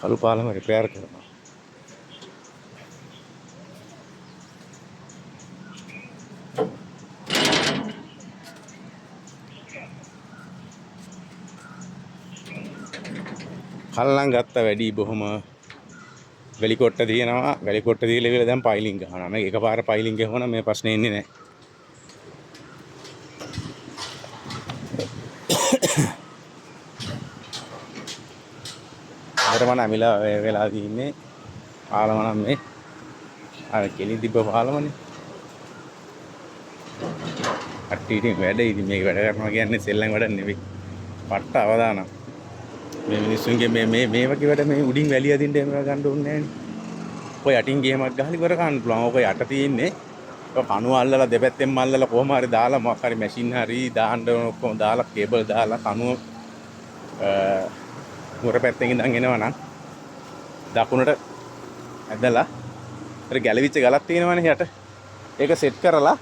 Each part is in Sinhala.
කළු පාලම රිපෙයාර් කරනවා. කල්ලන් ගත්ත වැඩි බොහොම වැලි කොට්ට තියෙනවා. වැලි කොට්ට දීලා ඉවර දැන් පයිලින් ගහනවා. මේ එකපාර පයිලින් ගහනවා මේ ප්‍රශ්නේ ඉන්නේ නැහැ. අරම නැමිලා වෙලා තින්නේ පාලම නම් මේ අර කෙලි තිබ්බ පාලමනේ. අට්ටිටින් වැඩ ඉතින් මේක වැඩ කරනවා කියන්නේ සෙල්ලම් වැඩක් නෙවෙයි. පට්ට අවදානම්. මේ මිනිස්සුන්ගේ මේ වගේ වැඩ මේ උඩින් වැලිය අදින්න එහෙම ගන්න ඕනේ නැහැ නේ. ඔය යටින් ගේමක් ගහලා ඉවර ගන්න පුළුවන්. ඔක යට තියෙන්නේ ඔය කණුව අල්ලලා දෙපැත්තෙන්ම අල්ලලා කොහොම හරි දාලා මොකක් හරි මැෂින් හරි දාන්න ඔක්කොම දාලා කේබල් දාලා කණුව මුර පැත්තෙන් ඉඳන් එනවා නම් දකුණට ඇදලා අර ගැලවිච්ච ගලක් තියෙනවනේ යට. ඒක සෙට් කරලා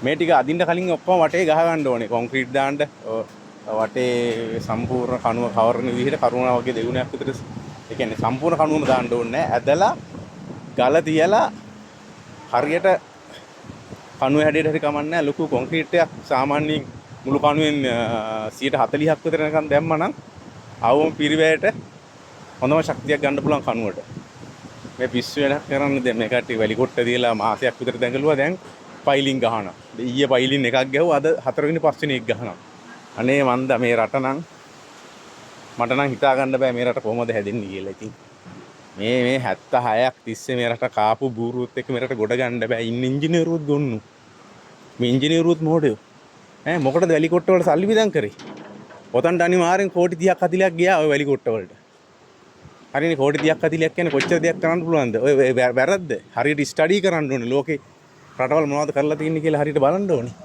මේ ටික අදින්න කලින් ඔක්කොම වටේ ගහ ගන්න ඕනේ. කොන්ක්‍රීට් දාන්න වටේ සම්පූර්ණ කණුව කවර් වෙන විදිහට කරුණා වගේ දෙගුණයක් විතර ඒ කියන්නේ සම්පූර්ණ කණුවම දාන්න ඕනේ නැහැ. ඇදලා ගල තියලා හරියට කණුවේ හැඩයට හරි කමන්නේ නැහැ. ලොකු කොන්ක්‍රීට් එකක් සාමාන්‍යයෙන් මුළු කණුවෙන් 140ක් විතර නිකන් දැම්මනම් අවම පිරිවැයට හොඳම ශක්තියක් ගන්න පුළුවන් කණුවට. මේ පිස්සු වැඩක් කරන්නේ දැන් මේ කට්ටිය වැලි කොට්ට දීලා මාසයක් විතර දැඟලුවා දැන් පයිලින් ගහනවා. ඊයේ පයිලින් එකක් ගැහුවා අද 4 වෙනි 5 වෙනි එක ගහනවා. අනේ මන්ද මේ රට නම් මට නම් හිතා ගන්න බෑ මේ රට කොහොමද හැදෙන්නේ කියලා. ඉතින් මේ 76ක් තිස්සේ මේ රට කාපු බූරුවත් එක්ක මේ රට ගොඩ ගන්න බෑ. ඉන්න ඉංජිනේරුවොත් ගොන්නු. මේ ඉංජිනේරුවොත් මොඩයෝ. මොකටද වැලි කොට්ට වල සල්ලි විදන් කරේ? ඔතනට අනිවාර්යෙන් කෝටි 30ක් 40ක් ගියා ඔය වැලි කොට්ට වලට. හරිනේ කෝටි 30ක් 40ක් කියන්නේ කොච්චර දෙයක් කරන්න පුළුවන්ද? ඔය වැරද්ද. හරියට ස්ටඩි කරන්න ඕනේ. ලෝකේ රටවල් මොනවද කරලා තියෙන්නේ කියලා හරියට බලන්න ඕනේ.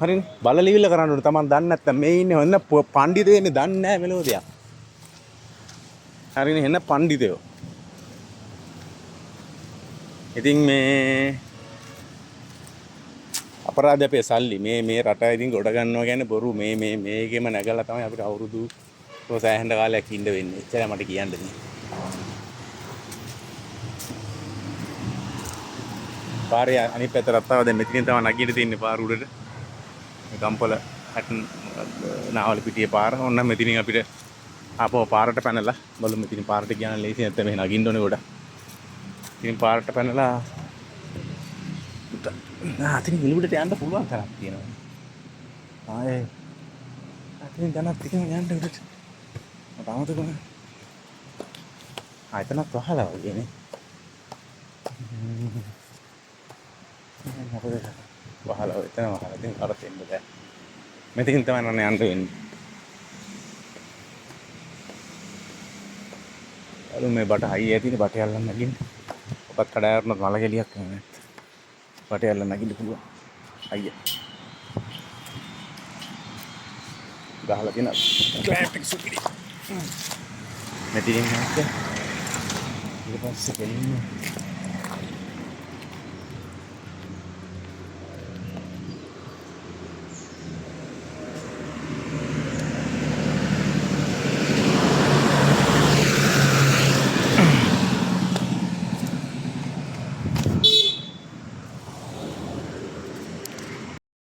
හරිනේ බලලා ඉවිල්ල කරන්න ඕනේ. Taman දන්නේ නැත්තම් මේ ඉන්නේ හොන්න පඬිතෝ ඉන්නේ දන්නේ නැහැ මෙලෝ දෙයක්. හරිනේ එන්න පඬිතෝ. ඉතින් මේ අපරාධ අපේ සල්ලි මේ රට ඉතින් ගොඩ ගන්නවා කියන්නේ බොරු මේකෙම නැගලා තමයි අපිට අවුරුදු සෑහෙන කාලයක් ඉන්න වෙන්නේ. එච්චරයි මට කියන්න තියෙන්නේ. පාරේ අනිත් පැත්ත රත්තාව දැන් මෙතනින් තමයි නගින්න තියෙන්නේ පාර උඩට. මේ ගම්පල හැටන් නාවල පිටියේ පාර. ඕන්න මෙතනින් අපිට ආපහු පාරට පැනලා බලමු මෙතනින් පාරට ගියානම් ලේසි නැත්නම් මෙහෙ නගින්න ඕනේ ගොඩක්. ඉතින් පාරට පැනලා අතින් ගිලුඩට යන්න පුළුවන් තරක් තියෙනවා. ආයේ අතින් දැනත් ටිකම යන්න උඩට. මට අමතක වුණා. ආයතනක් වහලා වගේ නේ. මොකද වහලා එතන වහලා ඉතින් අරත් එන්න බෑ. මෙතකින් තමයි නන්නේ යන්න වෙන්නේ. අලු මේ බට හයිය තියෙන බට යල්ලන් නැගින්න. ඔකත් කඩාවරන මල ගෙලියක් නේ. බට යල්ලන් නැගින්න පුළුවන්. අයිය. ගහලා තියෙන ට්‍රැෆික් සුපිරි. මෙතනින් නැත්නම් ඊට පස්සේ ගෙලින්න